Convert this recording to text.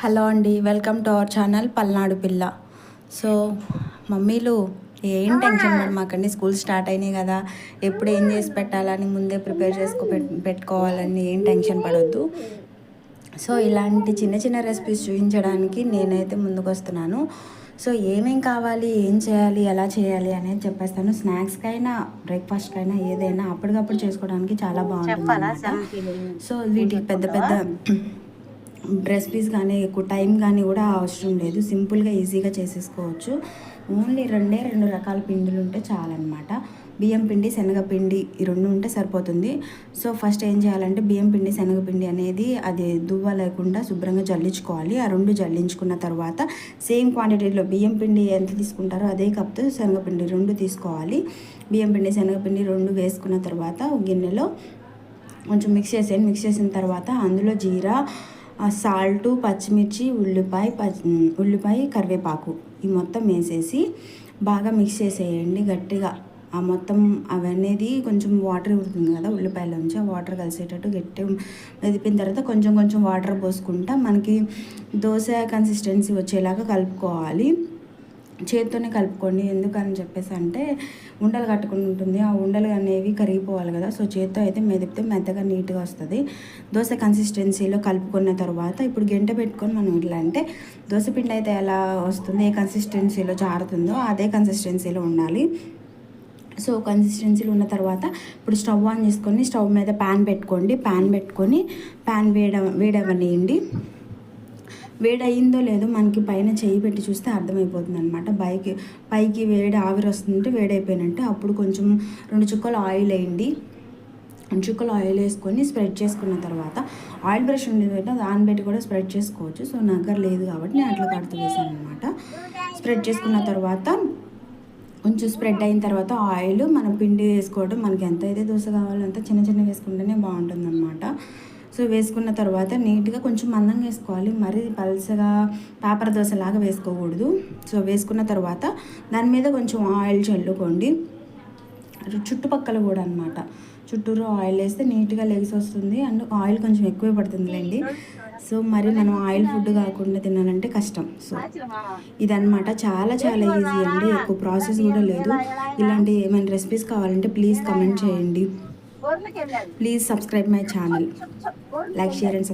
Hello అండి, welcome to our channel Palnadu పిల్ల. So మమ్మీలు ఏం టెన్షన్ పడమాకండి, స్కూల్ స్టార్ట్ అయినాయి కదా, ఎప్పుడు ఏం చేసి పెట్టాలని ముందే ప్రిపేర్ పెట్టుకోవాలని ఏం టెన్షన్ పడొద్దు. సో ఇలాంటి చిన్న చిన్న రెసిపీస్ చూపించడానికి నేనైతే ముందుకు వస్తున్నాను. సో ఏమేం కావాలి, ఏం చేయాలి, ఎలా చేయాలి అనేది చెప్పేస్తాను. స్నాక్స్కైనా బ్రేక్ఫాస్ట్కైనా ఏదైనా అప్పటికప్పుడు చేసుకోవడానికి చాలా బాగుంటుంది అన్నమాట. సో వీటికి పెద్ద పెద్ద రెసిపీస్ కానీ ఎక్కువ టైం కానీ కూడా అవసరం లేదు, సింపుల్గా ఈజీగా చేసేసుకోవచ్చు. ఓన్లీ రెండు రకాల పిండిలు ఉంటే చాలన్నమాట. బియ్యం పిండి, శనగపిండి ఈ రెండు ఉంటే సరిపోతుంది. సో ఫస్ట్ ఏం చేయాలంటే బియ్యం పిండి, శనగపిండి అనేది అది దువ్వ లేకుండా శుభ్రంగా జల్లించుకోవాలి. ఆ రెండు జల్లించుకున్న తర్వాత సేమ్ క్వాంటిటీలో బియ్యం పిండి ఎంత తీసుకుంటారో అదే కప్తో శనగపిండి రెండు తీసుకోవాలి. బియ్యం పిండి, శనగపిండి రెండు వేసుకున్న తర్వాత గిన్నెలో కొంచెం మిక్స్ చేసేయండి. మిక్స్ చేసిన తర్వాత అందులో జీరా, సాల్టు, పచ్చిమిర్చి, ఉల్లిపాయ, కరివేపాకు ఈ మొత్తం వేసేసి బాగా మిక్స్ చేసేయండి గట్టిగా. ఆ మొత్తం అవనేది కొంచెం వాటర్ ఉడుతుంది కదా ఉల్లిపాయలోంచి, ఆ వాటర్ కలిసేటట్టు గట్టిగా మెదిపిన తర్వాత కొంచెం కొంచెం వాటర్ పోసుకుంటా మనకి దోశ కన్సిస్టెన్సీ వచ్చేలాగా కలుపుకోవాలి. చేతితోనే కలుపుకోండి, ఎందుకని చెప్పేసి అంటే ఉండలు కట్టుకుని ఉంటుంది, ఆ ఉండలు అనేవి కరిగిపోవాలి కదా. సో చేతితో అయితే మెదిపితే మెత్తగా నీట్గా వస్తుంది. దోశ కన్సిస్టెన్సీలో కలుపుకున్న తర్వాత ఇప్పుడు గంట పెట్టుకొని మనం ఇట్లా అంటే దోశపిండి అయితే ఎలా వస్తుంది, ఏ కన్సిస్టెన్సీలో జారుతుందో అదే కన్సిస్టెన్సీలో ఉండాలి. సో కన్సిస్టెన్సీలో ఉన్న తర్వాత ఇప్పుడు స్టవ్ ఆన్ చేసుకొని స్టవ్ మీద ప్యాన్ పెట్టుకోండి. ప్యాన్ వేడవనియండి. వేడయిందో లేదో మనకి పైన చేయి పెట్టి చూస్తే అర్థమైపోతుంది అనమాట. పైకి వేడి ఆవిరి వస్తుంటే వేడైపోయినట్టు. అప్పుడు కొంచెం 2 చుక్కలు ఆయిల్ వేయండి. 2 చుక్కలు ఆయిల్ వేసుకొని స్ప్రెడ్ చేసుకున్న తర్వాత ఆయిల్ బ్రష్ ఉండేది దాన్ని పెట్టి కూడా స్ప్రెడ్ చేసుకోవచ్చు. సో నా దగ్గర లేదు కాబట్టి నేను అట్లా కడుతూ వేసాను అనమాట. స్ప్రెడ్ చేసుకున్న తర్వాత కొంచెం స్ప్రెడ్ అయిన తర్వాత ఆయిల్ మనం పిండి వేసుకోవడం, మనకి ఎంత అయితే దోశ కావాలో అంత చిన్న చిన్న వేసుకుంటేనే బాగుంటుంది అనమాట. సో వేసుకున్న తర్వాత నీట్గా కొంచెం మందంగా వేసుకోవాలి, మరీ పల్చగా పేపర్ దోశలాగా వేసుకోకూడదు. సో వేసుకున్న తర్వాత దాని మీద కొంచెం ఆయిల్ చల్లుకోండి, చుట్టుపక్కల కూడా అనమాట. చుట్టూరు ఆయిల్ వేస్తే నీట్గా లెగ్స్ వస్తుంది, అండ్ ఆయిల్ కొంచెం ఎక్కువే పడుతుందిలేండి. సో మరి మనం ఆయిల్ ఫుడ్ కాకుండా తినాలంటే కష్టం. సో ఇదన్నమాట, చాలా చాలా ఈజీ అండి, ఎక్కువ ప్రాసెస్ కూడా లేదు. ఇలాంటి ఏమైనా రెసిపీస్ కావాలంటే ప్లీజ్ కమెంట్ చేయండి. Please subscribe my channel, like, share and